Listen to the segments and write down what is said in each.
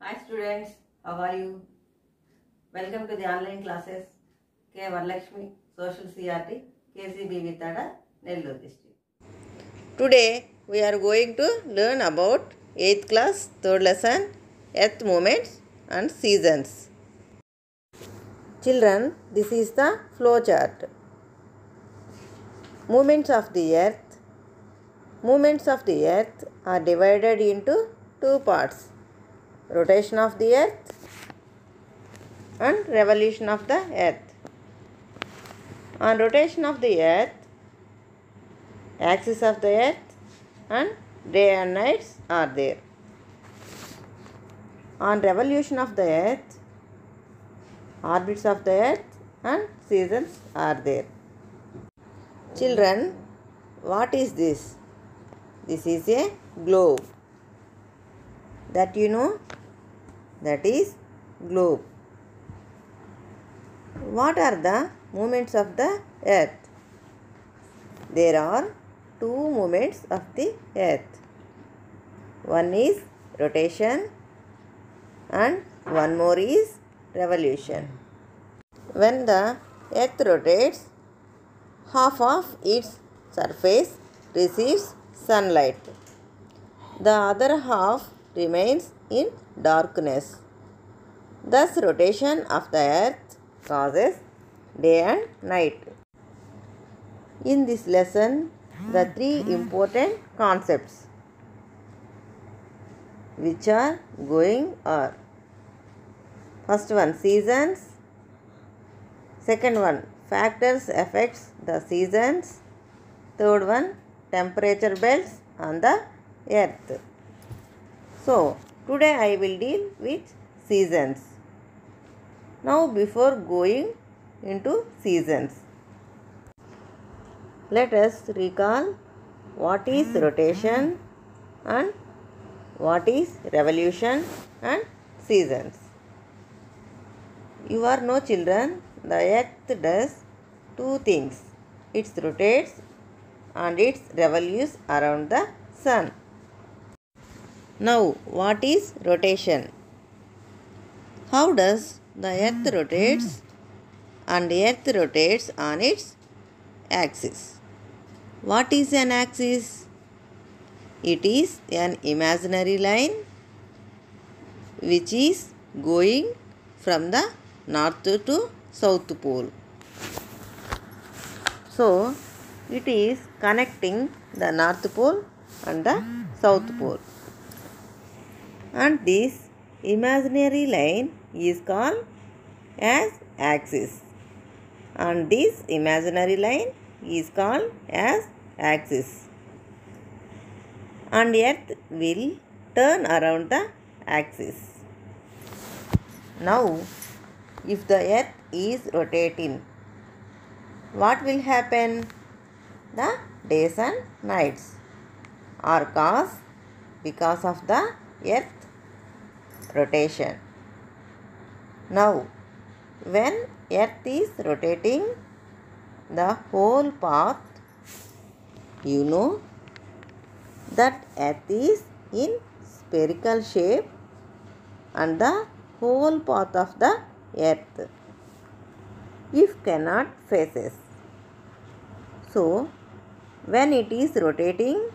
Hi students, how are you? Welcome to the online classes K. Varalakshmi Social CRT KCB Vittada Nellore district. Today we are going to learn about 8th class 3rd lesson Earth movements and seasons. Children, this is the flow chart. Movements of the earth are divided into two parts: rotation of the earth and revolution of the earth. On rotation of the earth, axis of the earth and day and nights are there. On revolution of the earth, orbits of the earth and seasons are there. Children, what is this? This is a globe. That you know? That is globe. What are the movements of the earth? There are two movements of the earth. One is rotation and one more is revolution. When the earth rotates, half of its surface receives sunlight. The other half remains in darkness. Thus, rotation of the earth causes day and night. In this lesson, the three important concepts which are going are: first one, seasons; second one, factors affects the seasons; third one, temperature belts on the earth. So, today I will deal with seasons. Now, before going into seasons, let us recall what is rotation and what is revolution and seasons. You are no children, the earth does two things. It rotates and it revolves around the sun. Now, what is rotation? How does the earth rotates? And earth rotates on its axis. What is an axis? It is an imaginary line which is going from the north to south pole. So, it is connecting the north pole and the south pole. And this imaginary line is called as axis. And this imaginary line is called as axis. And earth will turn around the axis. Now, if the earth is rotating, what will happen? The days and nights are caused because of the earth rotation. Now, when earth is rotating, the whole path, you know that earth is in spherical shape and the whole path of the earth if cannot faces. So, when it is rotating,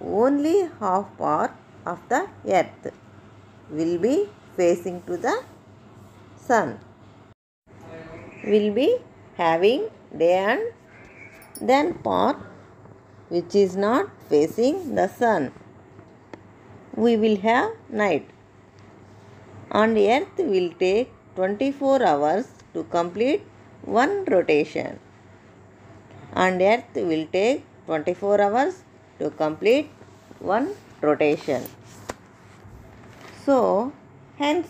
only half part of the earth will be facing to the sun, will be having day, and then part which is not facing the sun, we will have night. And earth will take 24 hours to complete one rotation. And earth will take 24 hours to complete one rotation. So, hence,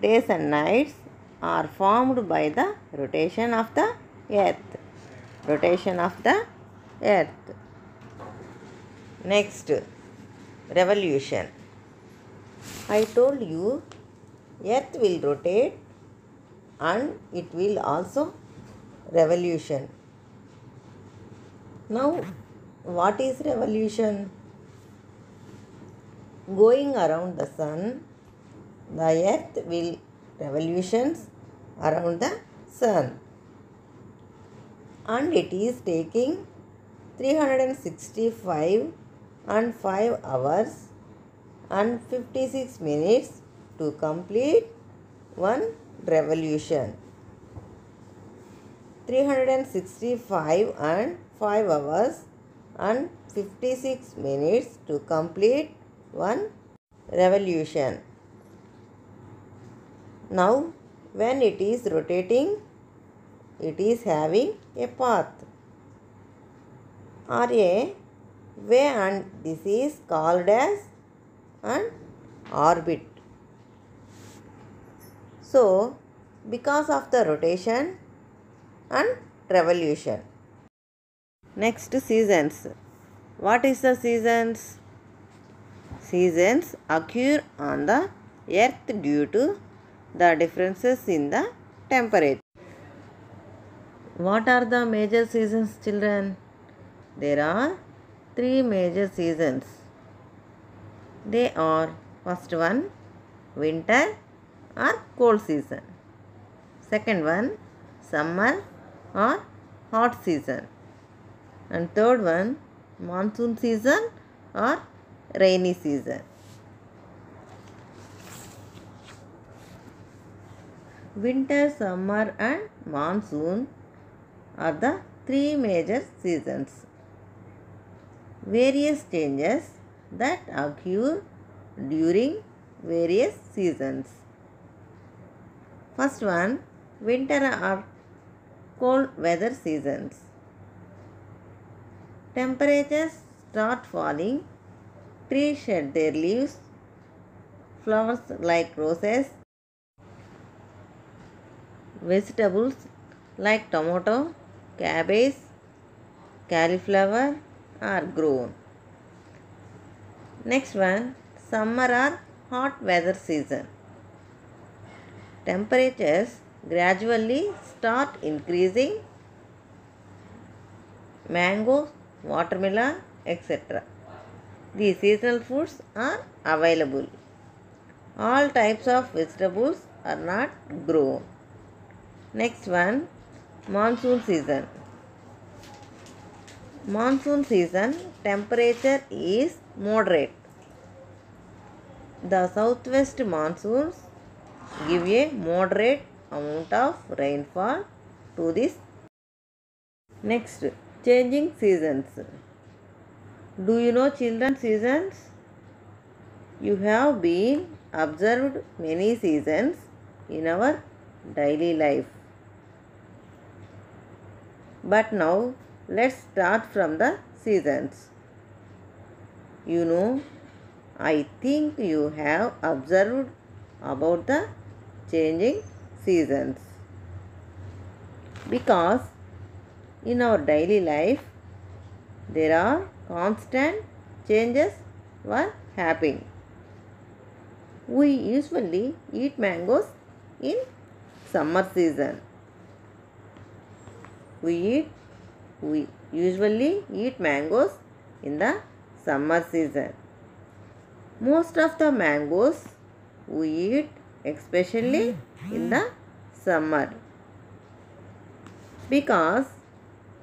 days and nights are formed by the rotation of the earth. Rotation of the earth. Next, revolution. I told you earth will rotate and it will also revolution. Now, what is revolution? Going around the sun The earth will revolutions around the sun, and it is taking 365 and 5 hours and 56 minutes to complete one revolution. 365 and 5 hours and 56 minutes to complete one revolution. Now, when it is rotating, it is having a path or a way, and this is called as an orbit. So, because of the rotation and revolution. Next, seasons. What is the seasons? Seasons occur on the earth due to the differences in the temperature. What are the major seasons, children? There are 3 major seasons. They are, first one, winter or cold season. Second one, summer or hot season. And third one, monsoon season or rainy season. Winter, summer and monsoon are the 3 major seasons. Various changes that occur during various seasons. First one, winter or cold weather seasons. Temperatures start falling, trees shed their leaves, flowers like roses, vegetables like tomato, cabbage, cauliflower are grown. Next one, summer or hot weather season. Temperatures gradually start increasing. Mango, watermelon, etc. These seasonal foods are available. All types of vegetables are not grown. Next one, monsoon season. Monsoon season temperature is moderate. The southwest monsoons give a moderate amount of rainfall to this. Next, changing seasons. Do you know, children, seasons? You have been observed many seasons in our daily life. But now let's start from the seasons. You know, I think you have observed about the changing seasons, because in our daily life there are constant changes were happening. We usually eat mangoes in summer season. We usually eat mangoes in the summer season. Most of the mangoes we eat especially in the summer, because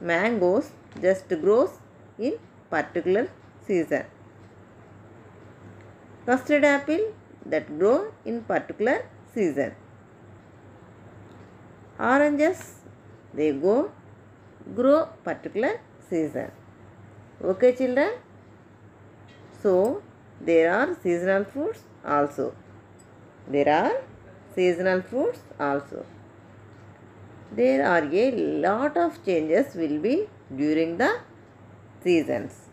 mangoes just grows in particular season. Custard apple that grow in particular season. Oranges they grow particular season. Okay, children? So there are seasonal fruits also. There are seasonal fruits also. There are a lot of changes will be during the seasons.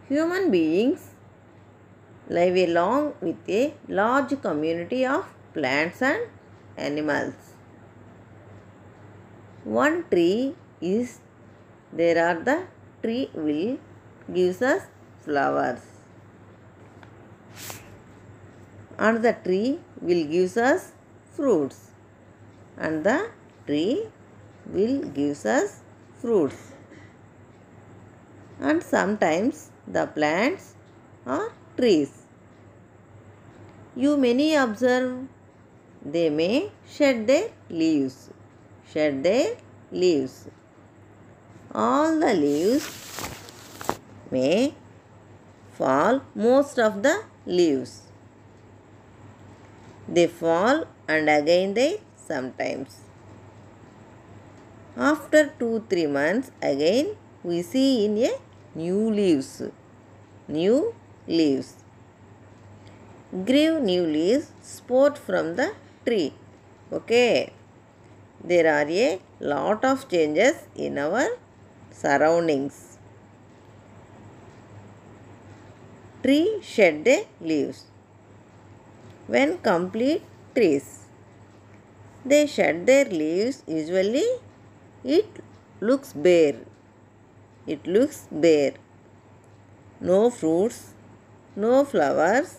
Human beings live along with a large community of plants and animals. One tree is there are the tree will gives us flowers, and the tree will gives us fruits, and the tree will gives us fruits, and sometimes the plants are trees. You many observe they may shed their leaves. Shed their leaves. All the leaves may fall, most of the leaves. They fall and again they sometimes. After 2-3 months again we see in a new leaves. New leaves. Grieve new leaves sport from the tree. Okay. There are a lot of changes in our surroundings. Tree shed their leaves. When complete trees, they shed their leaves, usually it looks bare. It looks bare. No fruits, no flowers,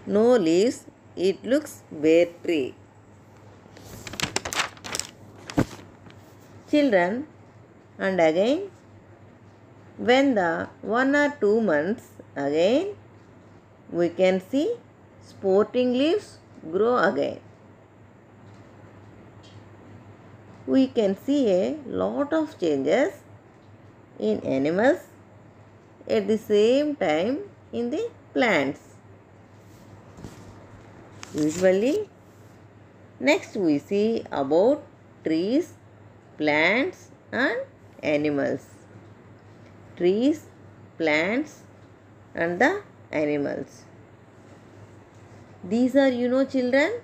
no leaves. It looks bare tree. Children, and again when the 1 or 2 months again we can see sporting leaves grow again. We can see a lot of changes in animals, at the same time in the plants. Usually, next we see about trees, plants and animals. Trees, plants and the animals. These are, children,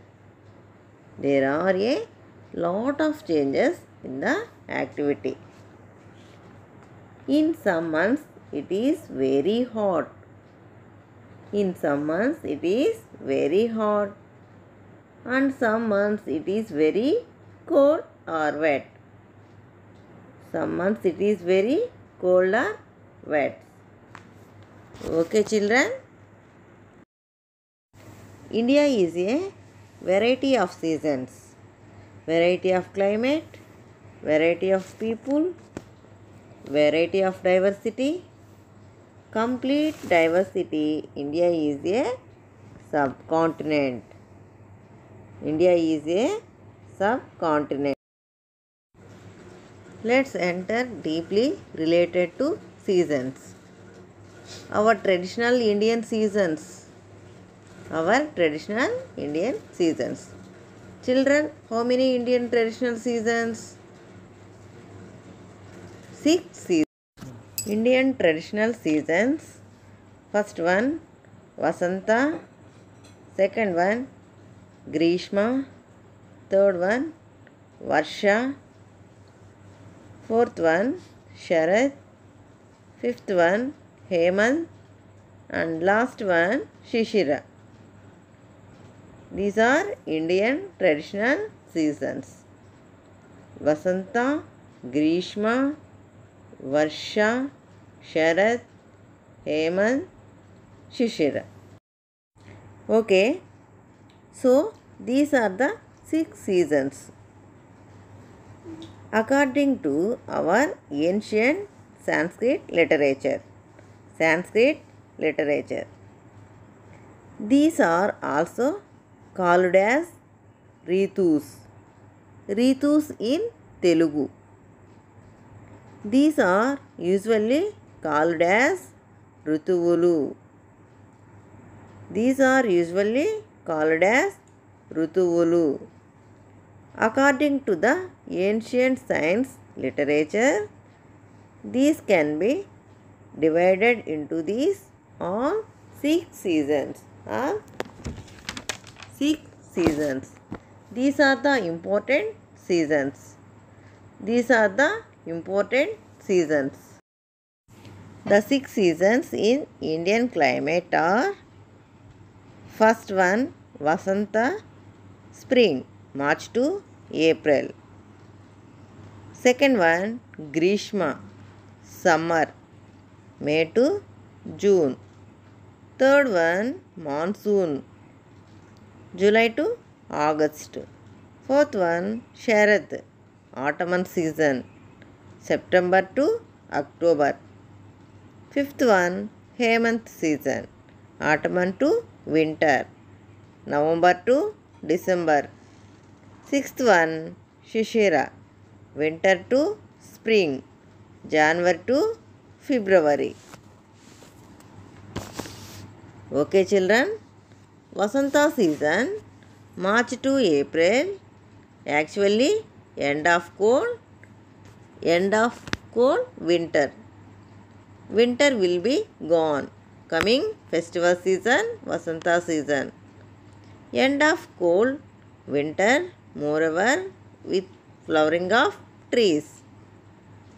there are a lot of changes in the activity. In some months it is very hot. In some months it is very hot. And some months it is very cold or wet. Some months it is very cold or wet. Okay, children. India is a variety of seasons, variety of climate, variety of people, variety of diversity, complete diversity. India is a subcontinent. India is a subcontinent. Let's enter deeply related to seasons. Our traditional Indian seasons. Our traditional Indian seasons. Children, how many Indian traditional seasons? 6 seasons. Indian traditional seasons. First one, Vasanta. Second one, Grishma. Third one, Varsha. Fourth one, Sharad. Fifth one, Hemant. And last one, Shishira. These are Indian traditional seasons. Vasanta, Grishma, Varsha, Sharad, Hemant, Shishira. Okay. So, these are the 6 seasons. According to our ancient Sanskrit literature. These are also called as Ritus. Ritus in Telugu. These are usually called as Rutuvulu. These are usually called as Rutuvulu. According to the ancient science literature, these can be divided into these all 6 seasons. These are the important seasons. The 6 seasons in Indian climate are: first one, Vasanta, spring, March to April. Second one, Grishma, summer, May to June. Third one, monsoon, July to August. Fourth one, Sharad, autumn season, September to October. Fifth one, Hemant season, autumn to winter. November to December. Sixth one, Shishira, winter to spring, January to February. Okay children, Vasanta season, March to April, actually end of cold winter. Winter will be gone. Coming festival season, Vasanta season. End of cold winter, moreover with flowering of trees.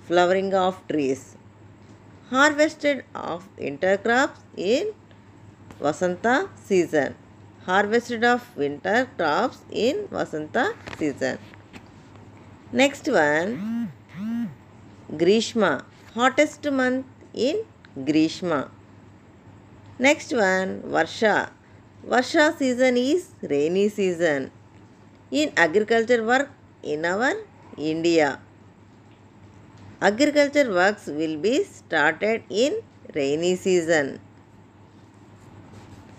Flowering of trees. Harvested of winter crops in Vasanta season. Harvested of winter crops in Vasanta season. Next one, Grishma, hottest month in Grishma. Next one, Varsha. Varsha season is rainy season in agriculture work in our India. Agriculture works will be started in rainy season.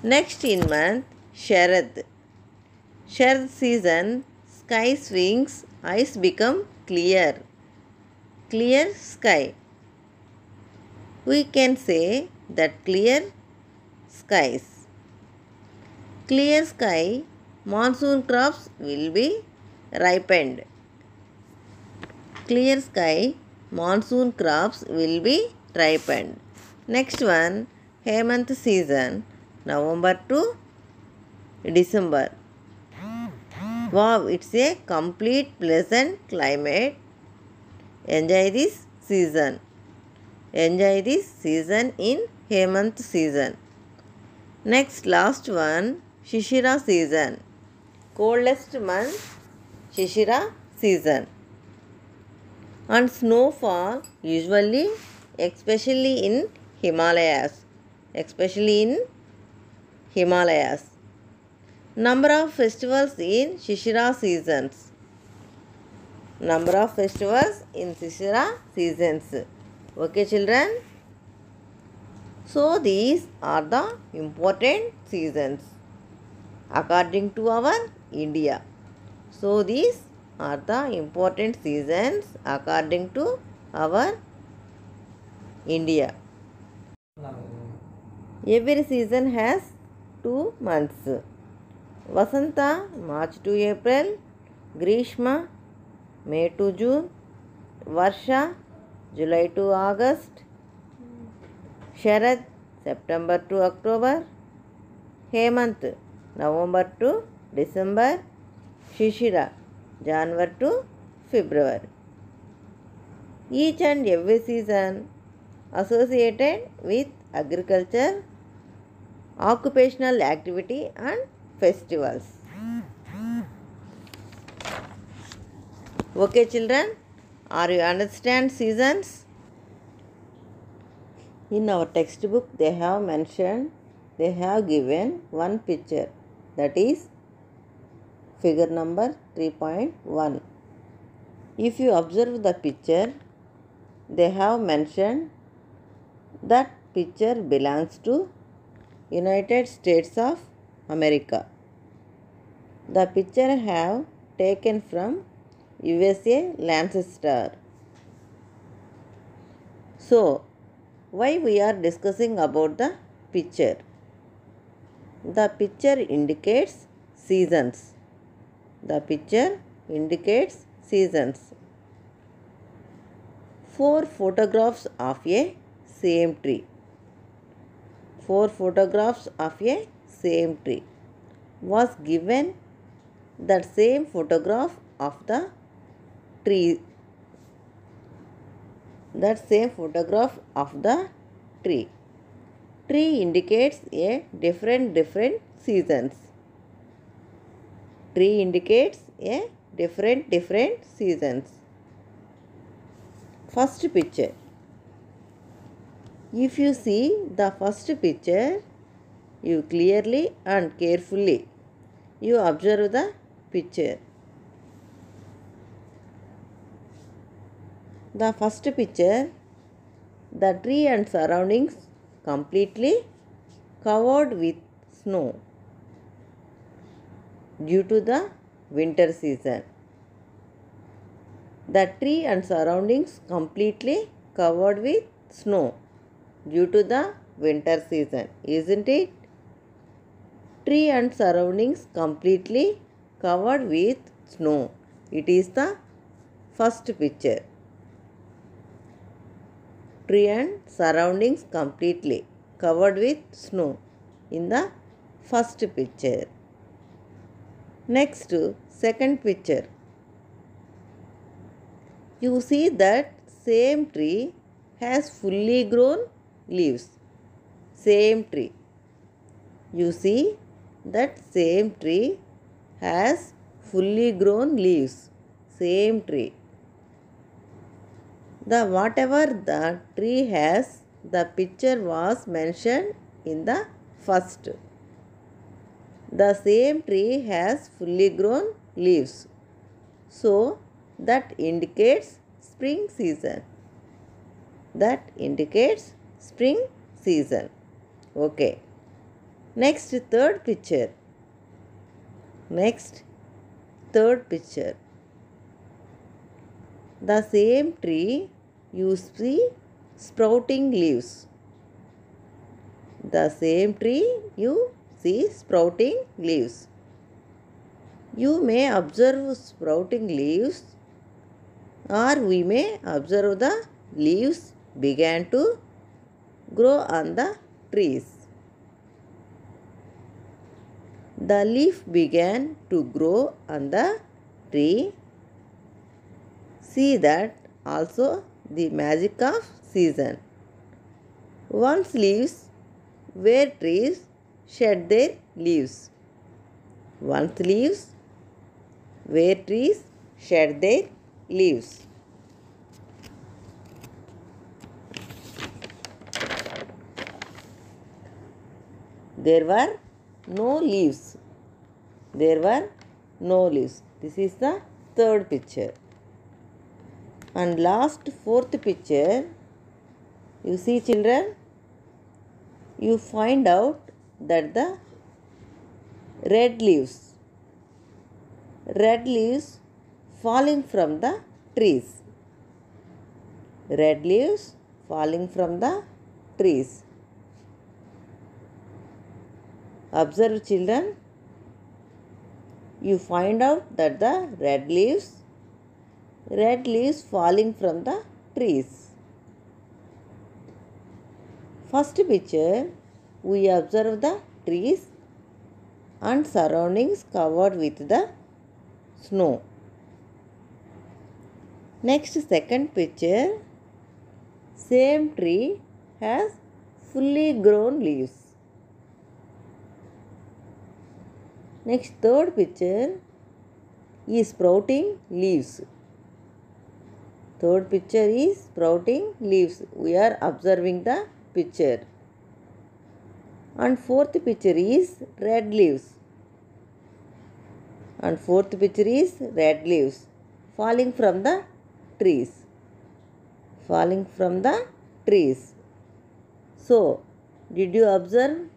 Next in month, Sharad. Sharad season, sky swings, eyes become clear. Clear sky. We can say that clear skies. Clear sky, monsoon crops will be ripened. Clear sky, monsoon crops will be ripened. Next one, Hemant season, November to December. Wow, it's a complete pleasant climate. Enjoy this season. Enjoy this season in Hemant season. Next, last one, Shishira season. Coldest month, Shishira season. And snowfall usually, especially in Himalayas. Number of festivals in Shishira seasons. Number of festivals in Shishira seasons. Okay children. So these are the important seasons according to our India. So these are the important seasons according to our India. Every season has 2 months. Vasanta, March to April. Grishma, May to June. Varsha, July to August. Sharad, September to October. Hemant, November to December. Shishira, January to February. Each and every season associated with agriculture, occupational activity and festivals. Okay children, are you understand seasons? In our textbook they have given one picture, that is figure number 3.1. If you observe the picture, they have mentioned that picture belongs to United States of America. The picture have taken from USA Lancaster. So, why we are discussing about the picture? The picture indicates seasons. The picture indicates seasons. 4 photographs of a same tree. 4 photographs of a same tree was given. That same photograph of the tree. That same photograph of the tree. Tree indicates a different seasons. Tree indicates a different seasons. First picture. If you see the first picture, you clearly and carefully you observe the picture. The first picture, the tree and surroundings completely covered with snow due to the winter season. The tree and surroundings completely covered with snow due to the winter season, isn't it? Tree and surroundings completely covered with snow. It is the first picture. Tree and surroundings completely covered with snow in the first picture. Next, second picture. You see that same tree has fully grown leaves. Same tree. You see that same tree has fully grown leaves. Same tree. The whatever the tree has, the picture was mentioned in the first. The same tree has fully grown leaves. So that indicates spring season. That indicates spring season. Okay. Next third picture. Next third picture. The same tree you see sprouting leaves. The same tree you see sprouting leaves. You may observe sprouting leaves, or we may observe the leaves began to grow on the trees. The leaf began to grow on the tree. See that also the magic of season. Once leaves where trees shed their leaves. Once leaves where trees shed their leaves. There were no leaves. There were no leaves. This is the third picture. And last fourth picture, you see children, you find out that the red leaves falling from the trees. Red leaves falling from the trees. Observe children, you find out that the red leaves falling from the trees. First picture, we observe the trees and surroundings covered with the snow. Next second picture, same tree has fully grown leaves. Next third picture is sprouting leaves. Third picture is sprouting leaves. We are observing the picture. And fourth picture is red leaves. And fourth picture is red leaves falling from the trees. Falling from the trees. So, did you observe?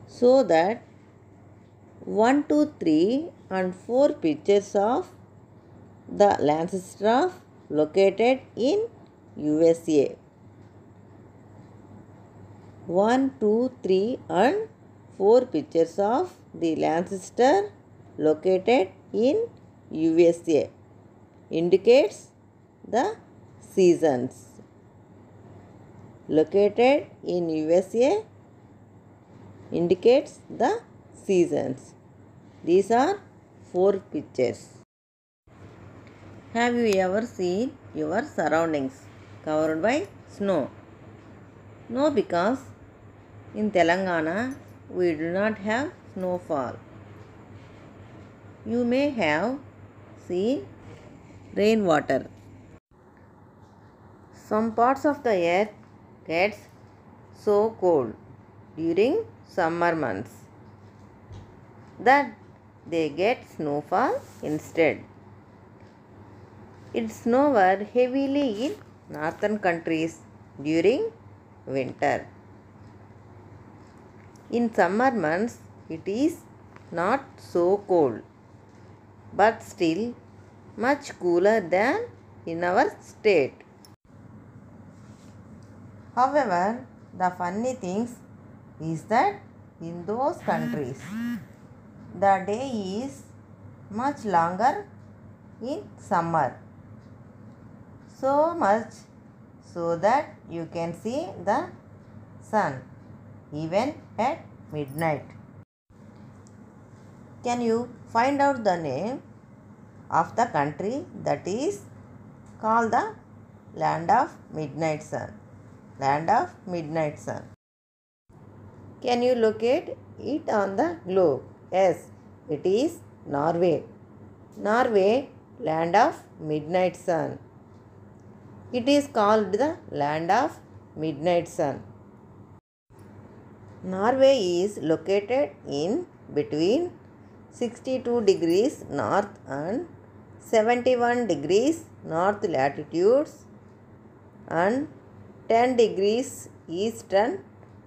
So that 1, 2, 3 and 4 pictures of the Lancaster located in USA. 1, 2, 3 and 4 pictures of the Lancaster located in USA indicates the seasons. Located in USA indicates the seasons. These are 4 pictures. Have you ever seen your surroundings covered by snow? No, because in Telangana we do not have snowfall. You may have seen rainwater. Some parts of the earth gets so cold during summer months that they get snowfall instead. It snowed heavily in northern countries during winter. In summer months, it is not so cold, but still much cooler than in our state. However, the funny thing is that in those countries, the day is much longer in summer. So much so that you can see the sun even at midnight. Can you find out the name of the country that is called the land of midnight sun? Land of midnight sun. Can you locate it on the globe? Yes, it is Norway. Norway, land of midnight sun. It is called the land of midnight sun. Norway is located in between 62 degrees north and 71 degrees north latitudes and 10 degrees east and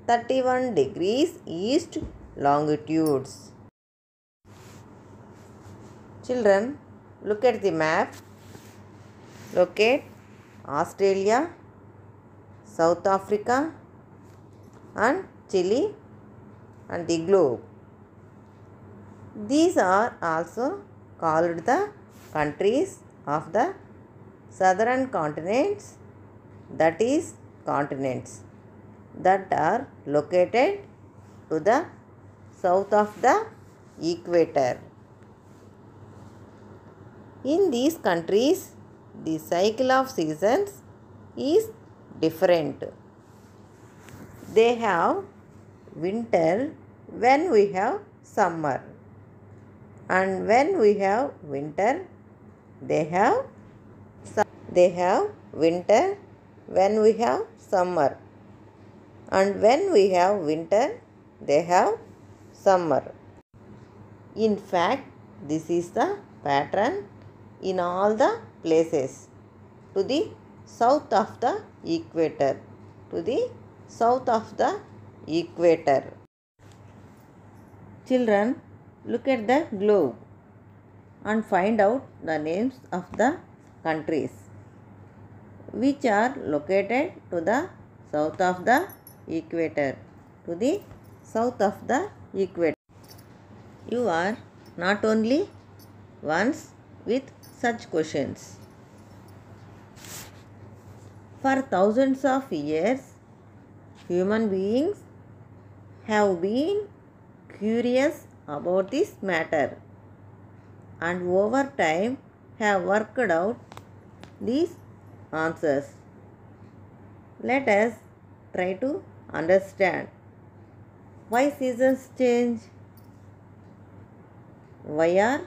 31 degrees east longitudes. Children, look at the map. Locate Australia, South Africa and Chile and the globe. These are also called the countries of the southern continents, that is continents, that are located to the south of the equator. In these countries, the cycle of seasons is different. They have winter when we have summer, and when we have winter, they have winter when we have summer, and when we have winter, they have summer. In fact, this is the pattern in all the places to the south of the equator. To the south of the equator. Children, look at the globe and find out the names of the countries which are located to the south of the equator. To the south of the equator. You are not only once with such questions. For thousands of years, human beings have been curious about this matter and over time have worked out these answers. Let us try to understand why seasons change. Why are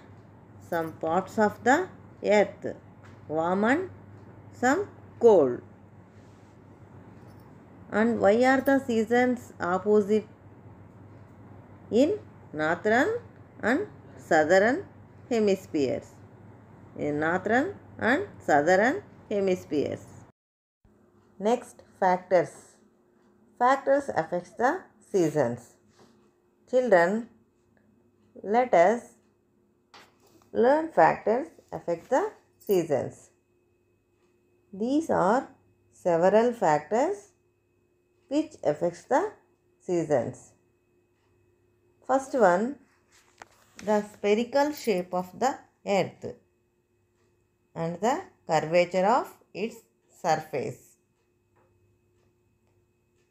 some parts of the earth warm and some cold? And why are the seasons opposite in northern and southern hemispheres? In northern and southern hemispheres. Next, factors. Factors affects the seasons. Children, let us learn factors affect the seasons. These are several factors which affects the seasons. First one, the spherical shape of the earth and the curvature of its surface.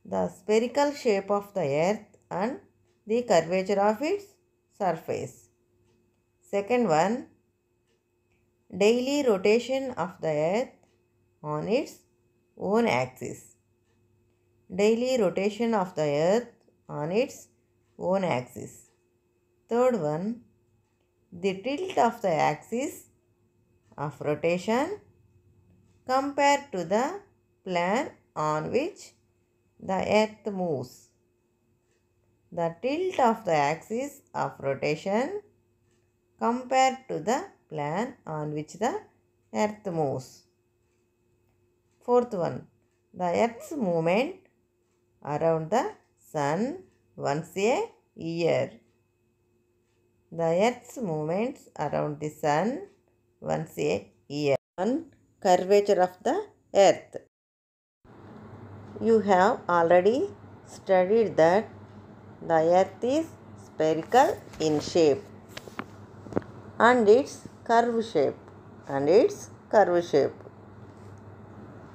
The spherical shape of the earth and the curvature of its surface. Second one, daily rotation of the earth on its own axis. Daily rotation of the earth on its own axis. Third one, the tilt of the axis of rotation compared to the plane on which the earth moves. The tilt of the axis of rotation compared to the plane on which the earth moves. Fourth one, the earth's movement around the sun once a year. The earth's movements around the sun once a year. One curvature of the earth. You have already studied that the earth is spherical in shape and its curve shape.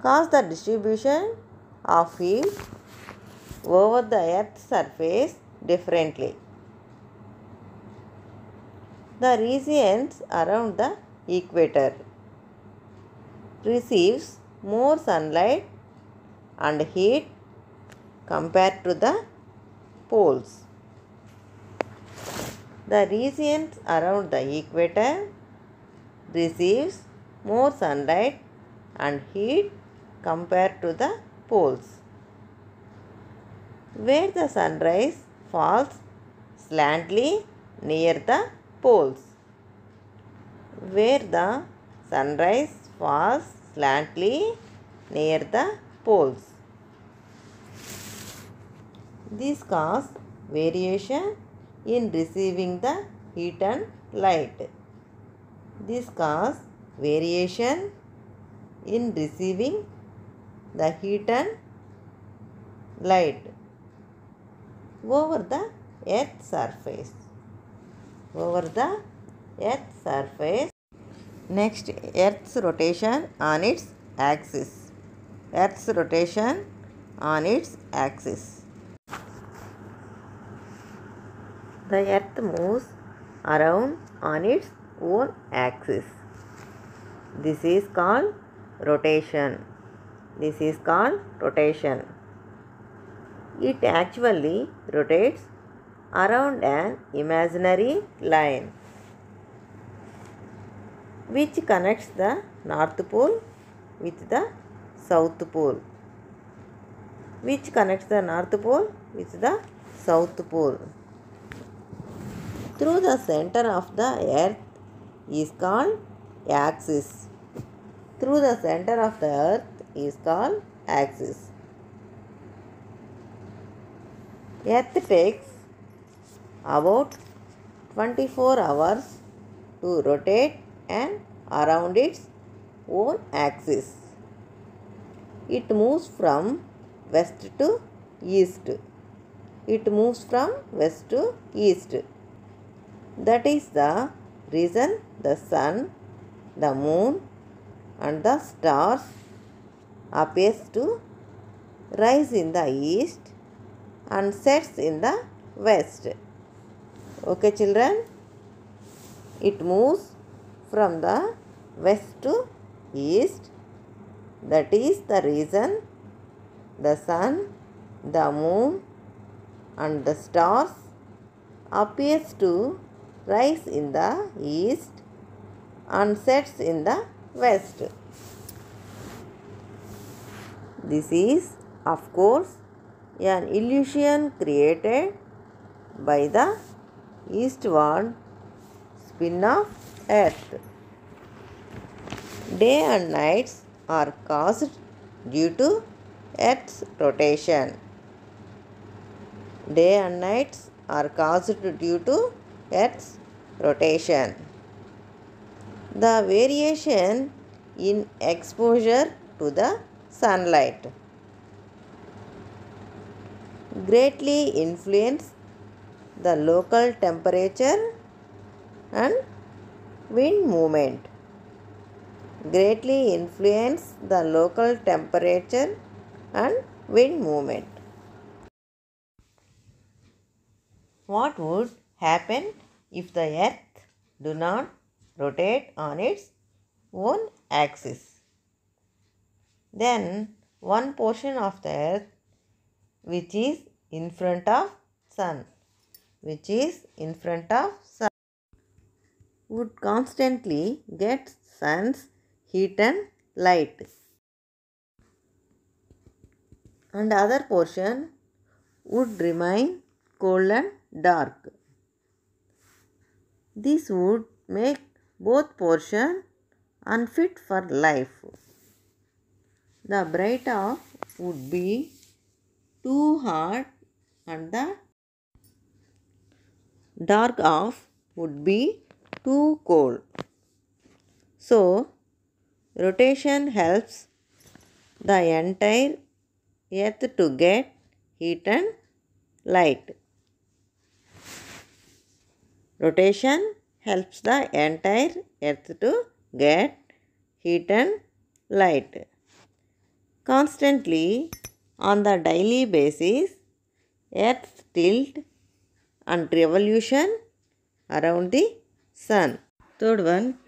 Cause the distribution of heat over the earth's surface differently. The regions around the equator receives more sunlight and heat compared to the poles. The regions around the equator receives more sunlight and heat compared to the poles. Where the sunrise falls slantingly near the poles. Where the sunrise falls slantingly near the poles. This causes variation in receiving the heat and light. This causes variation in receiving the heat and light over the earth's surface. Next, earth's rotation on its axis. The earth moves around on its own axis. This is called rotation. It actually rotates around an imaginary line which connects the North Pole with the South Pole. Through the center of the earth is called axis. Earth takes about 24 hours to rotate and around its own axis. It moves from west to east. That is the reason the sun, the moon and the stars appears to rise in the east and sets in the west. Okay children, it moves from the west to east. That is the reason the sun, the moon and the stars appears to rise in the east and sets in the west. This is, of course, an illusion created by the eastward spin of earth. Day and nights are caused due to earth's rotation. The variation in exposure to the sunlight greatly influence the local temperature and wind movement. What would happen if the earth do not rotate on its own axis? Then one portion of the earth which is in front of sun would constantly get sun's heat and light, and other portion would remain cold and dark. This would make both portions unfit for life. The bright half would be too hot and the dark off would be too cold. So, rotation helps the entire earth to get heat and light. Rotation helps the entire earth to get heat and light. Constantly, on the daily basis, earth's tilt and revolution around the sun. Third one,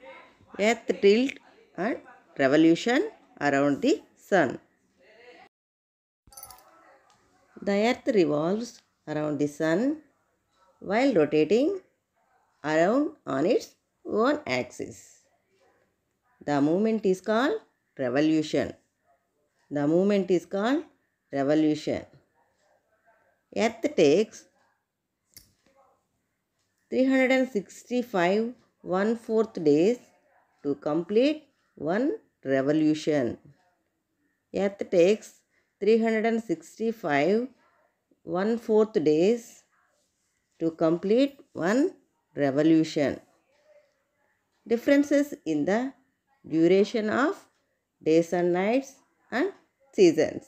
earth tilt and revolution around the sun. The earth revolves around the sun while rotating around on its own axis. The movement is called revolution. The movement is called revolution. Earth takes 365 1/4 days to complete one revolution. Earth takes 365 1/4 days to complete one revolution. Differences in the duration of days and nights and seasons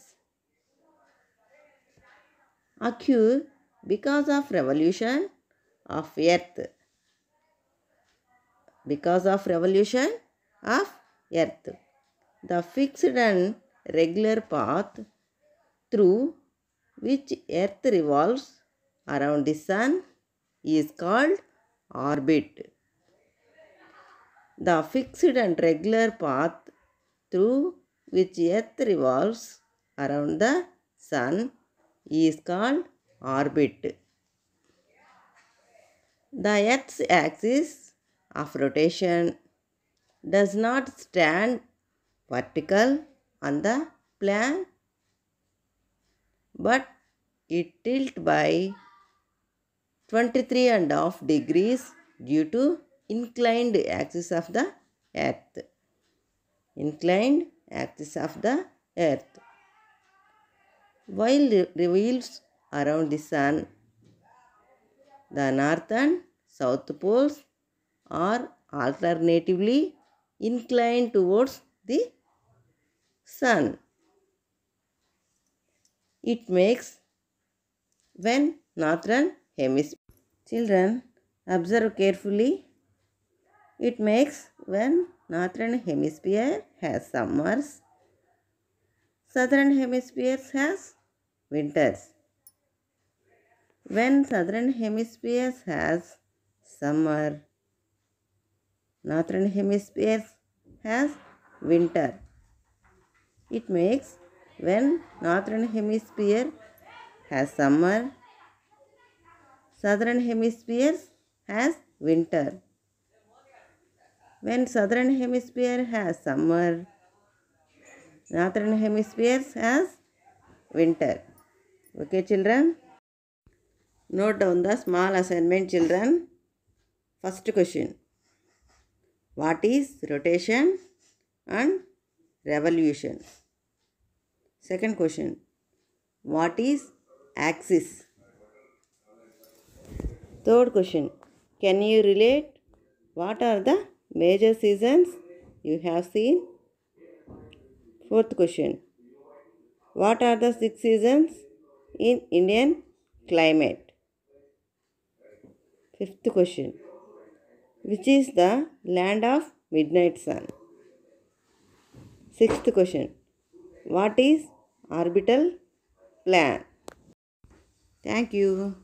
occur because of revolution of earth. Because of revolution of earth, the fixed and regular path through which earth revolves around the sun is called orbit. The fixed and regular path through which earth revolves around the sun is called orbit. The earth's axis of rotation does not stand vertical on the plane, but it tilts by 23.5 degrees due to inclined axis of the earth. Inclined axis of the earth. While revolves around the sun, the north and south poles are alternatively inclined towards the sun. It makes when northern hemisphere. Children, observe carefully. It makes when northern hemisphere has summers, southern hemisphere has winters. When southern hemisphere has summer, northern hemisphere has winter. It makes when northern hemisphere has summer, southern hemisphere has winter. When southern hemisphere has summer, northern hemisphere has winter. Okay, children? Note down the small assignment, children. First question. What is rotation and revolution? Second question. What is axis? Third question. Can you relate what are the major seasons you have seen? Fourth question. What are the 6 seasons in Indian climate? Fifth question. Which is the land of midnight sun? Sixth question. What is orbital plane? Thank you.